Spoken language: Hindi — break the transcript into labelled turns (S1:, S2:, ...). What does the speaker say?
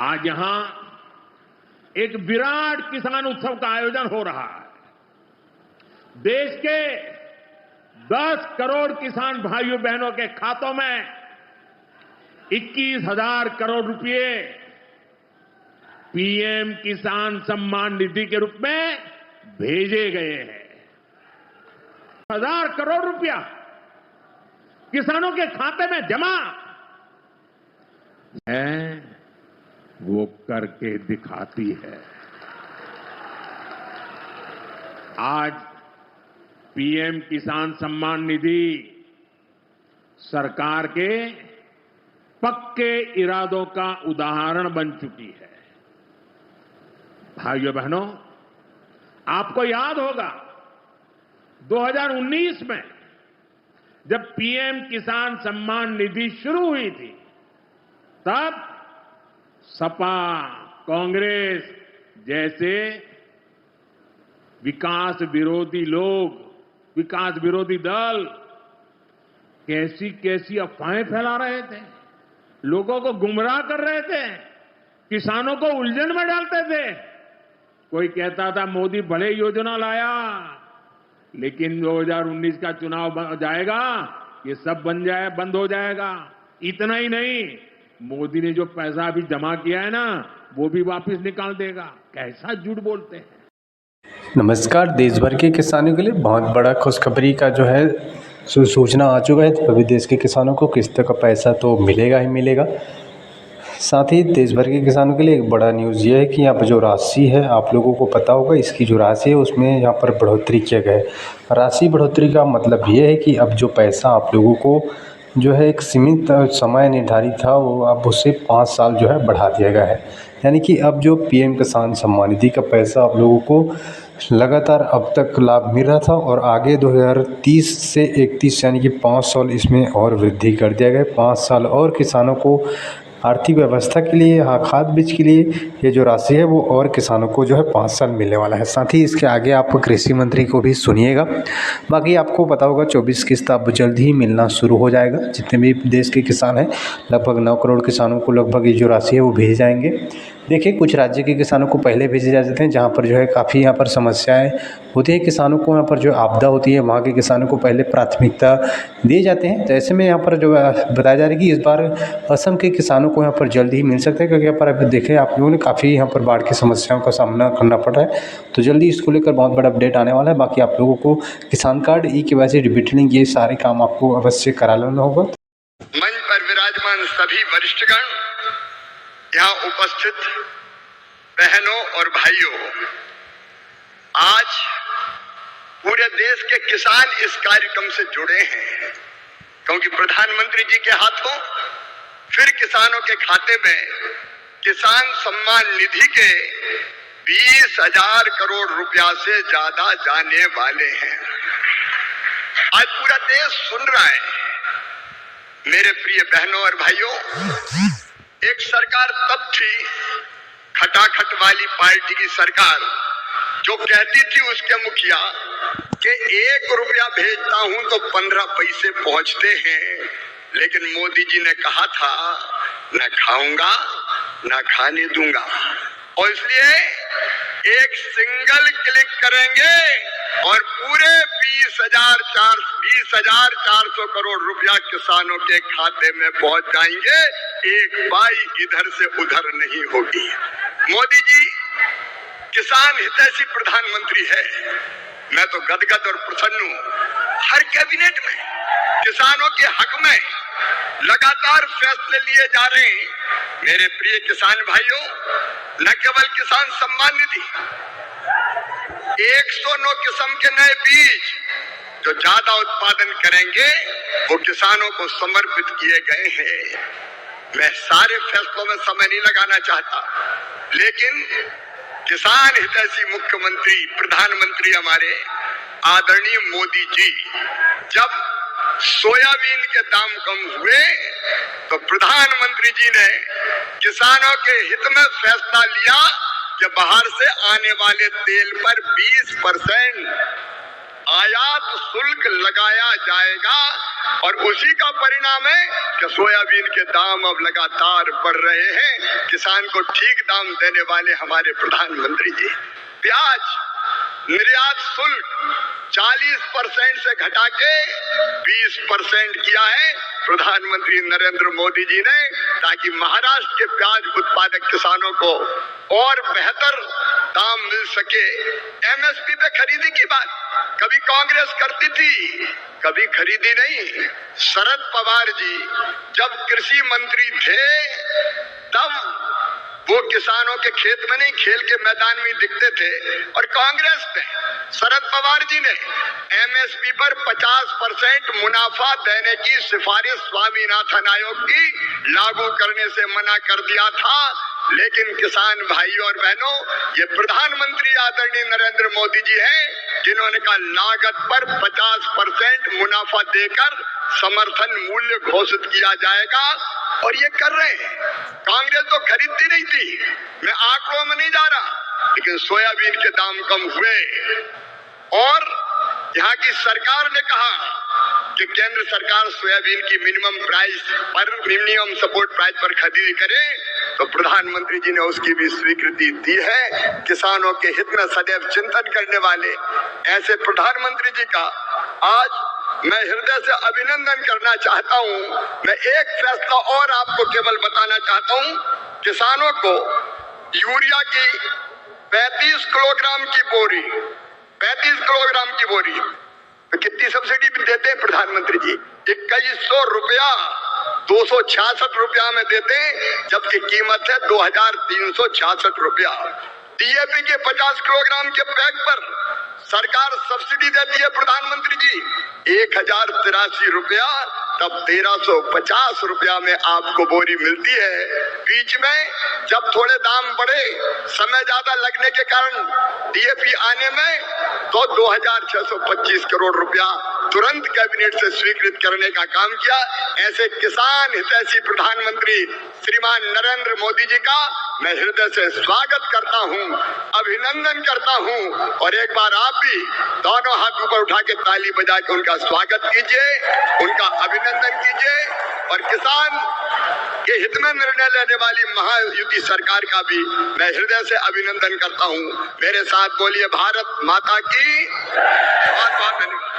S1: आज यहां एक विराट किसान उत्सव का आयोजन हो रहा है। देश के 10 करोड़ किसान भाइयों बहनों के खातों में 21,000 करोड़ रुपए पीएम किसान सम्मान निधि के रूप में भेजे गए हैं। 1,000 करोड़ रुपया किसानों के खाते में जमा है, वो करके दिखाती है। आज पीएम किसान सम्मान निधि सरकार के पक्के इरादों का उदाहरण बन चुकी है। भाइयों बहनों, आपको याद होगा 2019 में जब पीएम किसान सम्मान निधि शुरू हुई थी, तब सपा, कांग्रेस जैसे विकास विरोधी लोग, विकास विरोधी दल कैसी कैसी अफवाहें फैला रहे थे, लोगों को गुमराह कर रहे थे, किसानों को उलझन में डालते थे। कोई कहता था मोदी बड़े योजना लाया, लेकिन 2019 का चुनाव जाएगा, ये सब बंद हो जाएगा। इतना ही नहीं, मोदी ने जो पैसा अभी जमा किया है ना, वो भी वापस निकाल देगा। कैसा झूठ बोलते हैं।
S2: नमस्कार। देश भर के किसानों के लिए बहुत बड़ा खुशखबरी का जो है सूचना आ चुका है। सभी देश के किसानों को किस्त का पैसा तो मिलेगा ही मिलेगा। साथ ही देश भर के किसानों के लिए एक बड़ा न्यूज़ ये है कि यहाँ पर जो राशि है, आप लोगों को पता होगा, इसकी जो राशि है उसमें यहाँ पर बढ़ोतरी किया गया है। राशि बढ़ोतरी का मतलब ये है कि अब जो पैसा आप लोगों को जो है एक सीमित समय निर्धारित था, वो अब उससे 5 साल जो है बढ़ा दिया गया है। यानी कि अब जो पीएम किसान सम्मान निधि का पैसा आप लोगों को लगातार अब तक लाभ मिल रहा था, और आगे 2030 से 31 यानी कि 5 साल इसमें और वृद्धि कर दिया गया। 5 साल और किसानों को आर्थिक व्यवस्था के लिए, हाँ, खाद बीज के लिए ये जो राशि है वो और किसानों को जो है 5 साल मिलने वाला है। साथ ही इसके आगे आप कृषि मंत्री को भी सुनिएगा। बाकी आपको पता होगा 24 किस्त अब जल्द ही मिलना शुरू हो जाएगा। जितने भी देश के किसान हैं, लगभग 9 करोड़ किसानों को लगभग ये जो राशि है वो भेज जाएंगे। देखिए, कुछ राज्य के किसानों को पहले भेजे जाते हैं, जहाँ पर जो है काफ़ी यहाँ पर समस्याएं होती है किसानों को। यहाँ पर जो आपदा होती है, वहाँ के किसानों को पहले प्राथमिकता दिए जाते हैं। तो ऐसे में यहाँ पर जो बताया जा रहा है कि इस बार असम के किसानों को यहाँ पर जल्द ही मिल सकता है, क्योंकि यहाँ पर अभी देखें आप लोगों ने काफ़ी यहाँ पर बाढ़ की समस्याओं का सामना करना पड़ रहा है। तो जल्दी इसको लेकर बहुत बड़ा अपडेट आने वाला है। बाकी आप लोगों को किसान कार्ड, ई-केवाईसी, डिजिटलिंग, ये सारे काम आपको अवश्य करा लेना होगा।
S3: मंच पर विराजमान सभी वरिष्ठगण, यहाँ उपस्थित बहनों और भाइयों, आज पूरे देश के किसान इस कार्यक्रम से जुड़े हैं, क्योंकि प्रधानमंत्री जी के हाथों फिर किसानों के खाते में किसान सम्मान निधि के 20,000 करोड़ रुपया से ज्यादा जाने वाले हैं। आज पूरा देश सुन रहा है। मेरे प्रिय बहनों और भाइयों, एक सरकार तब थी, खटाखट वाली पार्टी की सरकार, जो कहती थी उसके मुखिया कि 1 रुपया भेजता हूं तो 15 पैसे पहुंचते हैं। लेकिन मोदी जी ने कहा था, न खाऊंगा न खाने दूंगा, और इसलिए एक सिंगल क्लिक करेंगे और पूरे 20,400 करोड़ रुपया किसानों के खाते में पहुंच जाएंगे। एक पाई इधर से उधर नहीं होगी। मोदी जी किसान हितैषी प्रधानमंत्री है। मैं तो गदगद और प्रसन्न हूं। हर कैबिनेट में किसानों के हक में लगातार फैसले लिए जा रहे हैं। मेरे प्रिय किसान भाइयों, न केवल किसान सम्मान निधि, 109 किस्म के नए बीज जो ज्यादा उत्पादन करेंगे वो किसानों को समर्पित किए गए हैं। मैं सारे फैसलों में समय नहीं लगाना चाहता, लेकिन किसान हितैषी मुख्यमंत्री, प्रधानमंत्री हमारे आदरणीय मोदी जी, जब सोयाबीन के दाम कम हुए तो प्रधानमंत्री जी ने किसानों के हित में फैसला लिया कि बाहर से आने वाले तेल पर 20% आयात शुल्क लगाया जाएगा और उसी का परिणाम है कि सोयाबीन के दाम अब लगातार बढ़ रहे हैं। किसान को ठीक दाम देने वाले हमारे प्रधानमंत्री जी। प्याज निर्यात शुल्क 40% से घटा के 20% किया है प्रधानमंत्री नरेंद्र मोदी जी ने, ताकि महाराष्ट्र के प्याज उत्पादक किसानों को और बेहतर दाम मिल सके। एमएसपी पे खरीदी की बात कभी कांग्रेस करती थी, कभी खरीदी नहीं। शरद पवार जी जब कृषि मंत्री थे तब वो किसानों के खेत में नहीं, खेल के मैदान में दिखते थे। और कांग्रेस ने, शरद पवार जी ने एमएसपी पर 50% मुनाफा देने की सिफारिश स्वामीनाथन आयोग की लागू करने से मना कर दिया था। लेकिन किसान भाइयों और बहनों, ये प्रधानमंत्री आदरणीय नरेंद्र मोदी जी हैं जिन्होंने कहा लागत पर 50% मुनाफा देकर समर्थन मूल्य घोषित किया जाएगा, और ये कर रहे हैं। कांग्रेस तो खरीदती नहीं थी, मैं आंकड़ों में नहीं जा रहा, लेकिन सोयाबीन के दाम कम हुए और यहाँ की सरकार ने कहा कि केंद्र सरकार सोयाबीन की मिनिमम सपोर्ट प्राइस पर खरीदी करे, तो प्रधानमंत्री जी ने उसकी भी स्वीकृति दी है। किसानों के हित में सदैव चिंतन करने वाले ऐसे प्रधानमंत्री जी का आज मैं हृदय से अभिनंदन करना चाहता हूं। मैं एक फैसला और आपको केवल बताना चाहता हूं, किसानों को यूरिया की 35 किलोग्राम की बोरी, 35 किलोग्राम की बोरी तो कितनी सब्सिडी भी देते हैं प्रधानमंत्री जी? 2100 रुपया 266 रुपया में देते हैं, जबकि कीमत है 2366 रुपया। डीएपी के 50 किलोग्राम के बैग पर सरकार सब्सिडी देती है प्रधानमंत्री जी 1083 रुपया, तब 1350 रुपया में आपको बोरी मिलती है। बीच में जब थोड़े दाम बढ़े, समय ज्यादा लगने के कारण डीएपी आने में, तो 2625 करोड़ रुपया तुरंत कैबिनेट से स्वीकृत करने का काम किया। ऐसे किसान हितैषी प्रधानमंत्री श्रीमान नरेंद्र मोदी जी का मैं हृदय से स्वागत करता हूं, अभिनंदन करता हूं, और एक बार आप भी दोनों हाथ ऊपर उठा के ताली बजा के उनका स्वागत कीजिए, उनका अभिनंदन कीजिए, और किसान के हित में निर्णय लेने वाली महायुति सरकार का भी मैं हृदय से अभिनंदन करता हूं। मेरे साथ बोलिए भारत माता की। बहुत बहुत धन्यवाद।